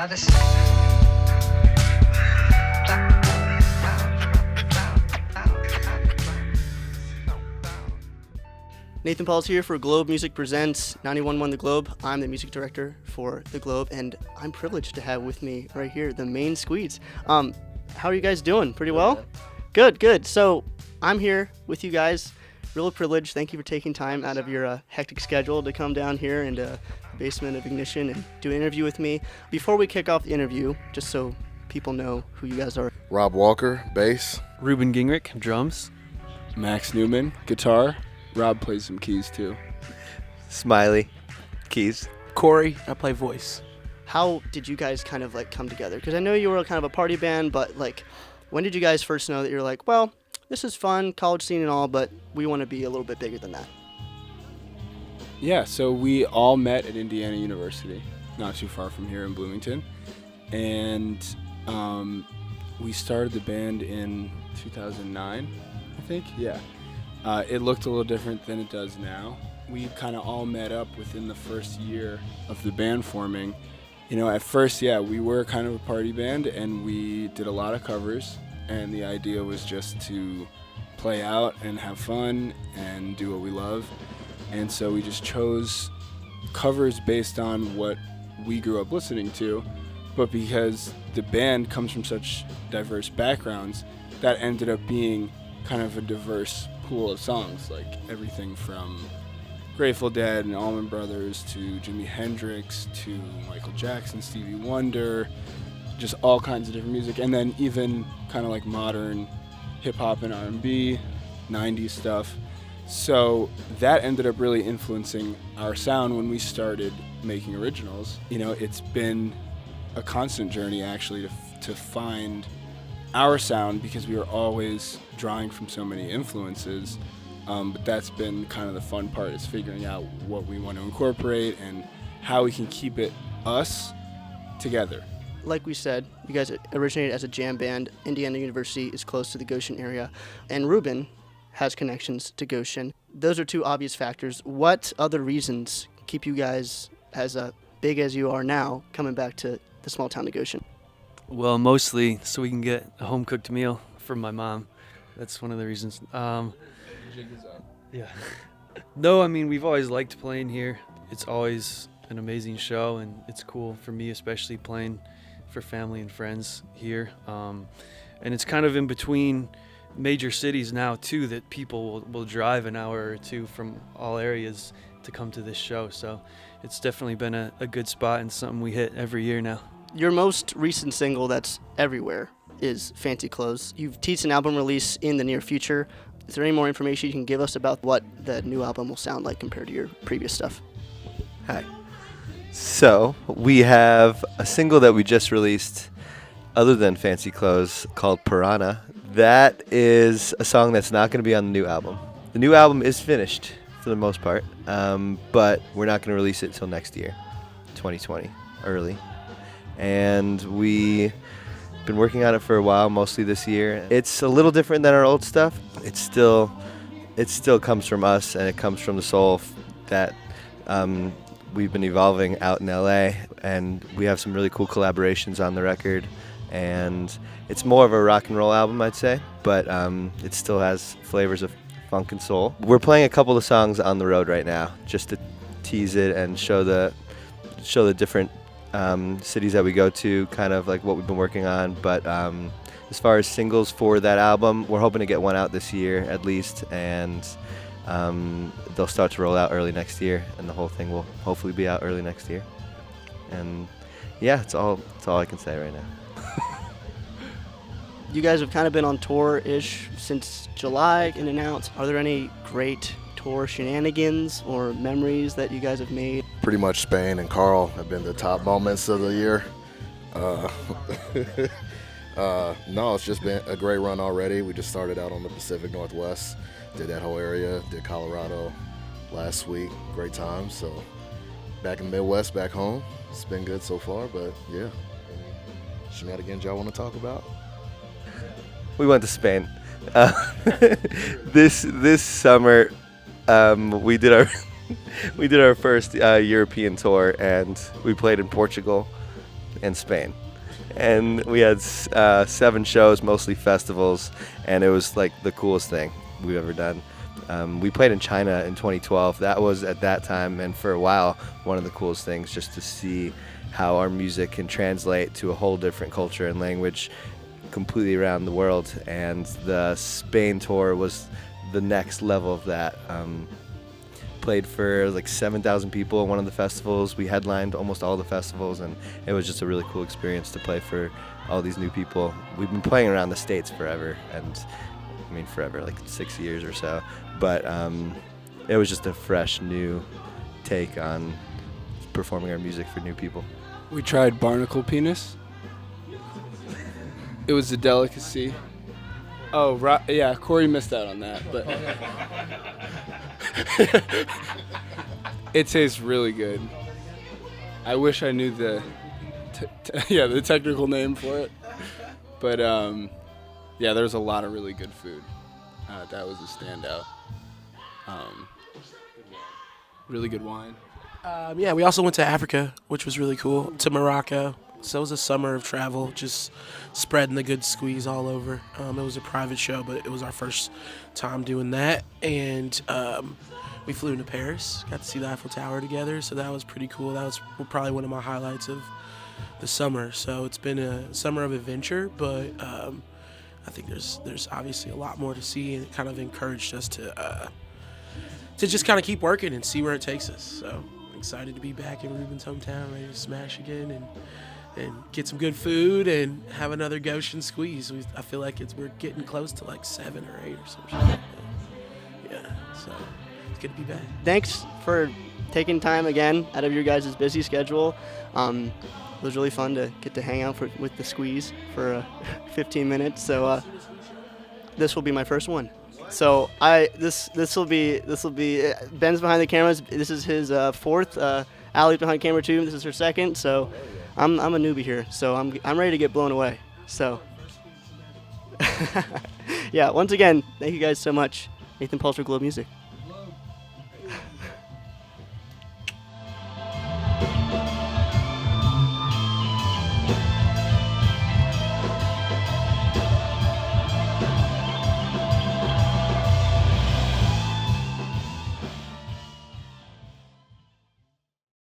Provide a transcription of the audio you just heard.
Nathan Pauls here for Globe Music Presents 91.1 The Globe. I'm the music director for The Globe, and I'm privileged to have with me right here the main squeeze. How are you guys doing? Pretty well? Good. So I'm here with you guys. Real privilege. Thank you for taking time out of your hectic schedule to come down here in the basement of Ignition and do an interview with me. Before we kick off the interview, just so people know who you guys are. Rob Walker, bass. Ruben Gingrich, drums. Max Newman, guitar. Rob plays some keys too. Smiley, keys. Corey, I play voice. How did you guys kind of like come together? Because I know you were kind of a party band, but like, when did you guys first know that you're like, well, this is fun, college scene and all, but we want to be a little bit bigger than that? Yeah, so we all met at Indiana University, not too far from here in Bloomington. And we started the band in 2009, I think. Yeah. It looked a little different than it does now. We kind of all met up within the first year of the band forming. You know, at first, yeah, we were kind of a party band and we did a lot of covers. And the idea was just to play out and have fun and do what we love. And so we just chose covers based on what we grew up listening to. But because the band comes from such diverse backgrounds, that ended up being kind of a diverse pool of songs, like everything from Grateful Dead and Allman Brothers to Jimi Hendrix to Michael Jackson, Stevie Wonder, just all kinds of different music, and then even kind of like modern hip-hop and R&B, 90s stuff. So that ended up really influencing our sound when we started making originals. You know, it's been a constant journey actually to find our sound because we were always drawing from so many influences. But that's been kind of the fun part, is figuring out what we want to incorporate and how we can keep it us together. Like we said, you guys originated as a jam band. Indiana University is close to the Goshen area, and Ruben has connections to Goshen. Those are two obvious factors. What other reasons keep you guys, as big as you are now, coming back to the small town of Goshen? Well, mostly so we can get a home-cooked meal from my mom. That's one of the reasons. Yeah. No, I mean, we've always liked playing here. It's always an amazing show, and it's cool for me, especially playing for family and friends here. And it's kind of in between major cities now, too, that people will drive an hour or two from all areas to come to this show. So it's definitely been a good spot and something we hit every year now. Your most recent single that's everywhere is Fancy Clothes. You've teased an album release in the near future. Is there any more information you can give us about what the new album will sound like compared to your previous stuff? Hi. So we have a single that we just released other than Fancy Clothes called Piranha. That is a song that's not going to be on the new album. The new album is finished for the most part, but we're not going to release it until next year, 2020, early. And we've been working on it for a while, mostly this year. It's a little different than our old stuff. It still comes from us, and it comes from the soul that we've been evolving out in LA, and we have some really cool collaborations on the record. And it's more of a rock and roll album, I'd say, but it still has flavors of funk and soul. We're playing a couple of songs on the road right now, just to tease it and show the different cities that we go to, kind of like what we've been working on. But as far as singles for that album, we're hoping to get one out this year at least, and they'll start to roll out early next year, and the whole thing will hopefully be out early next year. And yeah, that's all I can say right now. You guys have kind of been on tour-ish since July in and out. Are there any great tour shenanigans or memories that you guys have made? Pretty much Spain and Carl have been the top moments of the year. No, it's just been a great run already. We just started out on the Pacific Northwest, did that whole area, did Colorado last week. Great time. So back in the Midwest, back home. It's been good so far, but yeah. Any shenanigans y'all want to talk about? We went to Spain. This summer, we did our first European tour, and we played in Portugal, in Spain. And we had 7 shows, mostly festivals, and it was like the coolest thing we've ever done. We played in China in 2012. That was, at that time and for a while, one of the coolest things, just to see how our music can translate to a whole different culture and language completely around the world. And the Spain tour was the next level of that. Played for like 7,000 people at one of the festivals. We headlined almost all the festivals, and it was just a really cool experience to play for all these new people. We've been playing around the States forever, and I mean forever, like 6 years or so. But it was just a fresh, new take on performing our music for new people. We tried barnacle penis. It was a delicacy. Oh, right, yeah, Corey missed out on that, but it tastes really good. I wish I knew the technical name for it, but yeah, there's a lot of really good food. That was a standout. Really good wine. Yeah, we also went to Africa, which was really cool, to Morocco. So it was a summer of travel, just spreading the good squeeze all over. It was a private show, but it was our first time doing that. And we flew into Paris, got to see the Eiffel Tower together, so that was pretty cool. That was probably one of my highlights of the summer. So it's been a summer of adventure, but I think there's obviously a lot more to see, and it kind of encouraged us to just kind of keep working and see where it takes us. So I'm excited to be back in Ruben's hometown, ready to smash again and get some good food and have another Goshen squeeze. I feel like we're getting close to like 7 or 8 or something. Yeah, so it's good to be back. Thanks for taking time again out of your guys' busy schedule. It was really fun to get to hang out with the squeeze for 15 minutes. So this will be my first one. So this will be Ben's behind the cameras. This is his 4th. Allie's behind camera too. This is her 2nd. So I'm a newbie here. So I'm ready to get blown away. So yeah. Once again, thank you guys so much. Nathan Pulcher, Globe Music.